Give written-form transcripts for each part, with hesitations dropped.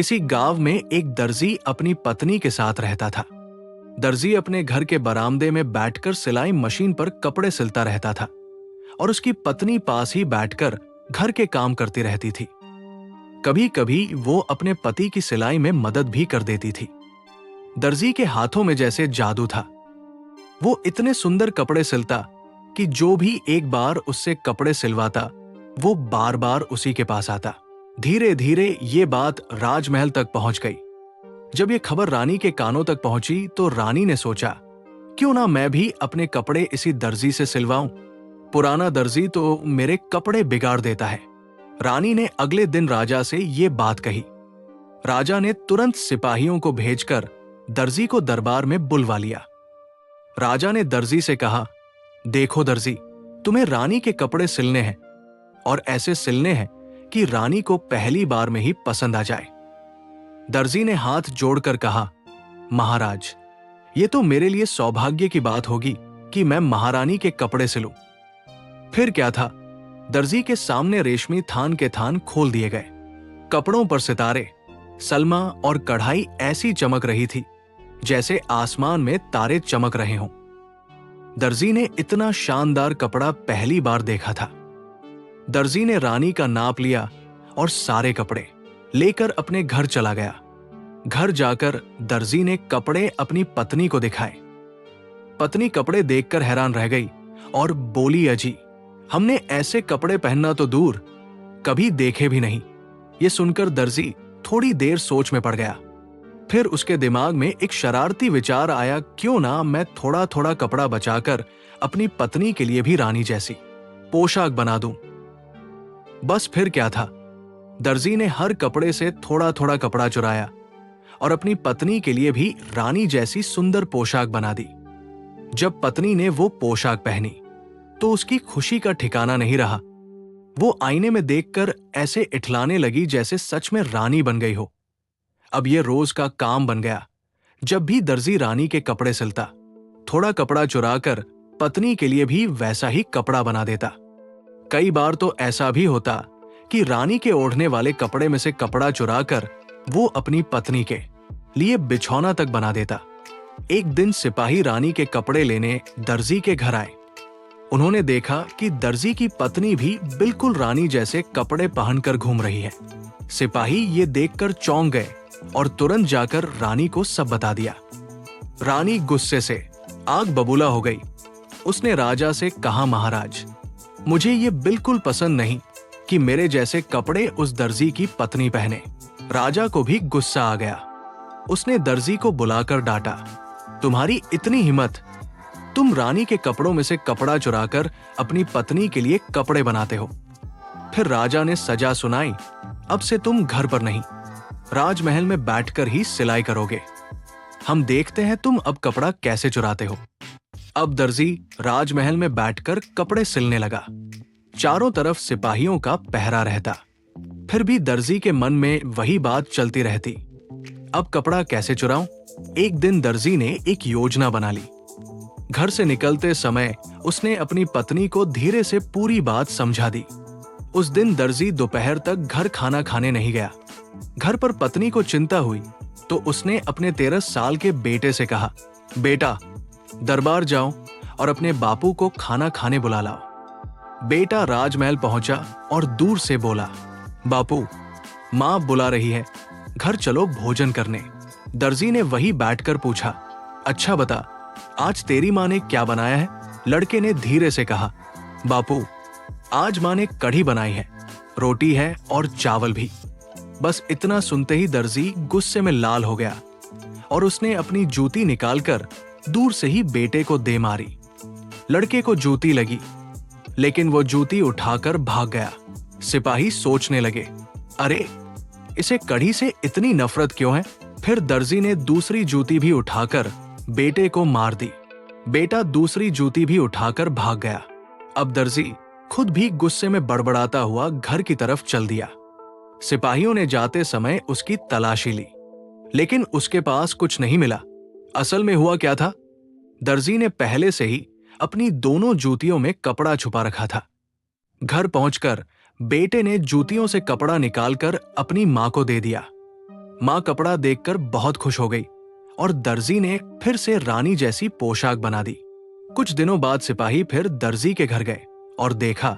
किसी गांव में एक दर्जी अपनी पत्नी के साथ रहता था। दर्जी अपने घर के बरामदे में बैठकर सिलाई मशीन पर कपड़े सिलता रहता था और उसकी पत्नी पास ही बैठकर घर के काम करती रहती थी। कभी कभी वो अपने पति की सिलाई में मदद भी कर देती थी। दर्जी के हाथों में जैसे जादू था। वो इतने सुंदर कपड़े सिलता कि जो भी एक बार उससे कपड़े सिलवाता वो बार बार उसी के पास आता। धीरे धीरे ये बात राजमहल तक पहुंच गई। जब ये खबर रानी के कानों तक पहुंची तो रानी ने सोचा, क्यों ना मैं भी अपने कपड़े इसी दर्जी से सिलवाऊं। पुराना दर्जी तो मेरे कपड़े बिगाड़ देता है। रानी ने अगले दिन राजा से ये बात कही। राजा ने तुरंत सिपाहियों को भेजकर दर्जी को दरबार में बुलवा लिया। राजा ने दर्जी से कहा, देखो दर्जी, तुम्हें रानी के कपड़े सिलने हैं और ऐसे सिलने हैं कि रानी को पहली बार में ही पसंद आ जाए। दर्जी ने हाथ जोड़कर कहा, महाराज, ये तो मेरे लिए सौभाग्य की बात होगी कि मैं महारानी के कपड़े सिलूं। फिर क्या था, दर्जी के सामने रेशमी थान के थान खोल दिए गए। कपड़ों पर सितारे, सलमा और कढ़ाई ऐसी चमक रही थी जैसे आसमान में तारे चमक रहे हों। दर्जी ने इतना शानदार कपड़ा पहली बार देखा था। दर्जी ने रानी का नाप लिया और सारे कपड़े लेकर अपने घर चला गया। घर जाकर दर्जी ने कपड़े अपनी पत्नी को दिखाए। पत्नी कपड़े देखकर हैरान रह गई और बोली, अजी, हमने ऐसे कपड़े पहनना तो दूर, कभी देखे भी नहीं। ये सुनकर दर्जी थोड़ी देर सोच में पड़ गया। फिर उसके दिमाग में एक शरारती विचार आया, क्यों ना मैं थोड़ा थोड़ा कपड़ा बचाकर अपनी पत्नी के लिए भी रानी जैसी पोशाक बना दूं। बस फिर क्या था, दर्जी ने हर कपड़े से थोड़ा थोड़ा कपड़ा चुराया और अपनी पत्नी के लिए भी रानी जैसी सुंदर पोशाक बना दी। जब पत्नी ने वो पोशाक पहनी तो उसकी खुशी का ठिकाना नहीं रहा। वो आईने में देखकर ऐसे इठलाने लगी जैसे सच में रानी बन गई हो। अब ये रोज का काम बन गया। जब भी दर्जी रानी के कपड़े सिलता, थोड़ा कपड़ा चुराकर पत्नी के लिए भी वैसा ही कपड़ा बना देता। कई बार तो ऐसा भी होता कि रानी के ओढ़ने वाले कपड़े में से कपड़ा चुराकर वो अपनी पत्नी के लिए बिछौना तक बना देता। एक दिन सिपाही रानी के कपड़े लेने दर्जी के घर आए। उन्होंने देखा कि दर्जी की पत्नी भी बिल्कुल रानी जैसे कपड़े पहनकर घूम रही है। सिपाही ये देखकर चौंक गए और तुरंत जाकर रानी को सब बता दिया। रानी गुस्से से आग बबूला हो गई। उसने राजा से कहा, महाराज, मुझे ये बिल्कुल पसंद नहीं कि मेरे जैसे कपड़े उस दर्जी की पत्नी पहने। राजा को भी गुस्सा आ गया। उसने दर्जी को बुलाकर डांटा, तुम्हारी इतनी हिम्मत, तुम रानी के कपड़ों में से कपड़ा चुराकर अपनी पत्नी के लिए कपड़े बनाते हो। फिर राजा ने सजा सुनाई, अब से तुम घर पर नहीं, राजमहल में बैठकर ही सिलाई करोगे। हम देखते हैं तुम अब कपड़ा कैसे चुराते हो। अब दर्जी राजमहल में बैठकर कपड़े सिलने लगा। चारों तरफ सिपाहियों का पहरा रहता। फिर भी दर्जी के मन में वही बात चलती रहती, अब कपड़ा कैसे चुराऊं। एक दिन दर्जी ने एक योजना बना ली। घर से निकलते समय उसने अपनी पत्नी को धीरे से पूरी बात समझा दी। उस दिन दर्जी दोपहर तक घर खाना खाने नहीं गया। घर पर पत्नी को चिंता हुई तो उसने अपने 13 साल के बेटे से कहा, बेटा, दरबार जाओ और अपने बापू को खाना खाने बुला लाओ। बेटा राजमहल पहुंचा और दूर से बोला, बापू, मां बुला रही है, घर चलो भोजन करने। दर्जी ने वही बैठकर पूछा, अच्छा बता, आज तेरी मां ने क्या बनाया है। लड़के ने धीरे से कहा, बापू, आज मां ने कढ़ी बनाई है, रोटी है और चावल भी। बस इतना सुनते ही दर्जी गुस्से में लाल हो गया और उसने अपनी जूती निकालकर दूर से ही बेटे को दे मारी। लड़के को जूती लगी, लेकिन वो जूती उठाकर भाग गया। सिपाही सोचने लगे, अरे, इसे कढ़ी से इतनी नफरत क्यों है। फिर दर्जी ने दूसरी जूती भी उठाकर बेटे को मार दी। बेटा दूसरी जूती भी उठाकर भाग गया। अब दर्जी खुद भी गुस्से में बड़बड़ाता हुआ घर की तरफ चल दिया। सिपाहियों ने जाते समय उसकी तलाशी ली, लेकिन उसके पास कुछ नहीं मिला। असल में हुआ क्या था, दर्जी ने पहले से ही अपनी दोनों जूतियों में कपड़ा छुपा रखा था। घर पहुंचकर बेटे ने जूतियों से कपड़ा निकालकर अपनी मां को दे दिया। माँ कपड़ा देखकर बहुत खुश हो गई और दर्जी ने फिर से रानी जैसी पोशाक बना दी। कुछ दिनों बाद सिपाही फिर दर्जी के घर गए और देखा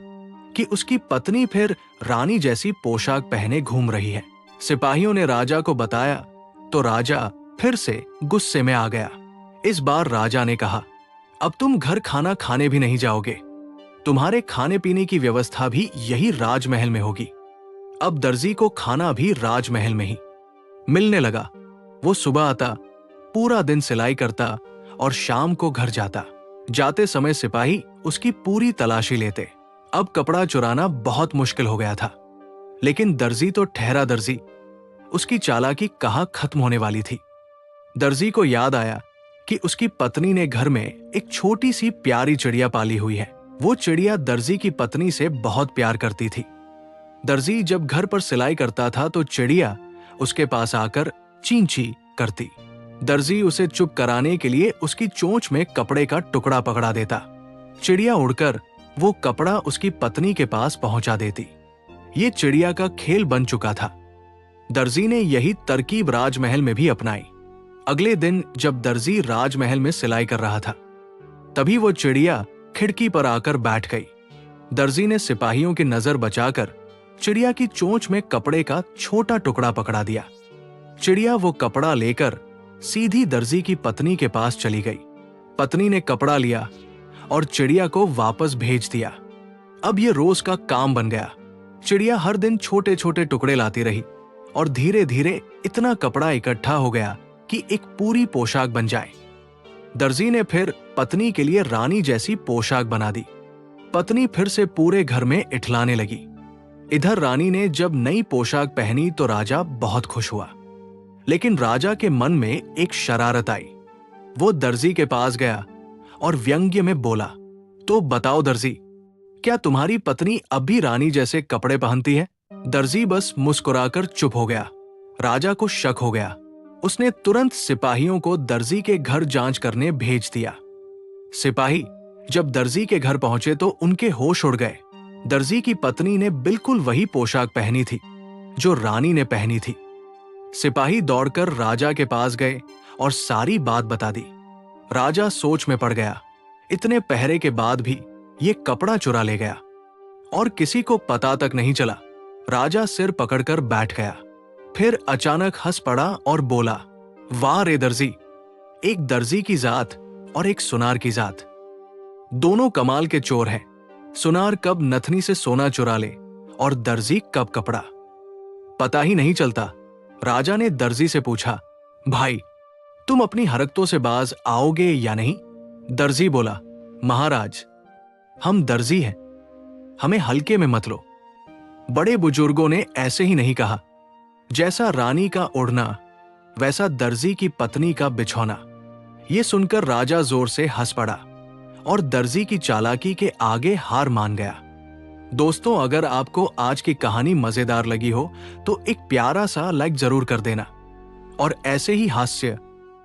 कि उसकी पत्नी फिर रानी जैसी पोशाक पहने घूम रही है। सिपाहियों ने राजा को बताया तो राजा फिर से गुस्से में आ गया। इस बार राजा ने कहा, अब तुम घर खाना खाने भी नहीं जाओगे, तुम्हारे खाने पीने की व्यवस्था भी यही राजमहल में होगी। अब दर्जी को खाना भी राजमहल में ही मिलने लगा। वो सुबह आता, पूरा दिन सिलाई करता और शाम को घर जाता। जाते समय सिपाही उसकी पूरी तलाशी लेते। अब कपड़ा चुराना बहुत मुश्किल हो गया था, लेकिन दर्जी तो ठहरा दर्जी, उसकी चालाकी कहाँ खत्म होने वाली थी। दर्जी को याद आया कि उसकी पत्नी ने घर में एक छोटी सी प्यारी चिड़िया पाली हुई है। वो चिड़िया दर्जी की पत्नी से बहुत प्यार करती थी। दर्जी जब घर पर सिलाई करता था तो चिड़िया उसके पास आकर चीं चीं करती। दर्जी उसे चुप कराने के लिए उसकी चोंच में कपड़े का टुकड़ा पकड़ा देता। चिड़िया उड़कर वो कपड़ा उसकी पत्नी के पास पहुंचा देती। ये चिड़िया का खेल बन चुका था। दर्जी ने यही तरकीब राजमहल में भी अपनाई। अगले दिन जब दर्जी राजमहल में सिलाई कर रहा था, तभी वो चिड़िया खिड़की पर आकर बैठ गई। दर्जी ने सिपाहियों की नजर बचाकर चिड़िया की चोंच में कपड़े का छोटा टुकड़ा पकड़ा दिया। चिड़िया वो कपड़ा लेकर सीधी दर्जी की पत्नी के पास चली गई। पत्नी ने कपड़ा लिया और चिड़िया को वापस भेज दिया। अब ये रोज का काम बन गया। चिड़िया हर दिन छोटे छोटे टुकड़े लाती रही और धीरे धीरे इतना कपड़ा इकट्ठा हो गया कि एक पूरी पोशाक बन जाए। दर्जी ने फिर पत्नी के लिए रानी जैसी पोशाक बना दी। पत्नी फिर से पूरे घर में इठलाने लगी। इधर रानी ने जब नई पोशाक पहनी तो राजा बहुत खुश हुआ, लेकिन राजा के मन में एक शरारत आई। वो दर्जी के पास गया और व्यंग्य में बोला, तो बताओ दर्जी, क्या तुम्हारी पत्नी अब भी रानी जैसे कपड़े पहनती है? दर्जी बस मुस्कुराकर चुप हो गया। राजा को शक हो गया। उसने तुरंत सिपाहियों को दर्जी के घर जांच करने भेज दिया। सिपाही जब दर्जी के घर पहुंचे तो उनके होश उड़ गए। दर्जी की पत्नी ने बिल्कुल वही पोशाक पहनी थी जो रानी ने पहनी थी। सिपाही दौड़कर राजा के पास गए और सारी बात बता दी। राजा सोच में पड़ गया। इतने पहरे के बाद भी ये कपड़ा चुरा ले गया और किसी को पता तक नहीं चला। राजा सिर पकड़कर बैठ गया। फिर अचानक हंस पड़ा और बोला, वाह रे दर्जी, एक दर्जी की जात और एक सुनार की जात, दोनों कमाल के चोर हैं। सुनार कब नथनी से सोना चुरा ले और दर्जी कब कपड़ा, पता ही नहीं चलता। राजा ने दर्जी से पूछा, भाई तुम अपनी हरकतों से बाज आओगे या नहीं? दर्जी बोला, महाराज हम दर्जी हैं, हमें हल्के में मत लो। बड़े बुजुर्गों ने ऐसे ही नहीं कहा, जैसा रानी का ओढ़ना वैसा दर्जी की पत्नी का बिछौना। ये सुनकर राजा जोर से हंस पड़ा और दर्जी की चालाकी के आगे हार मान गया। दोस्तों, अगर आपको आज की कहानी मजेदार लगी हो तो एक प्यारा सा लाइक जरूर कर देना और ऐसे ही हास्य,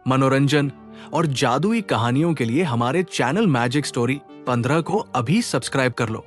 मनोरंजन और जादुई कहानियों के लिए हमारे चैनल मैजिक स्टोरी 15 को अभी सब्सक्राइब कर लो।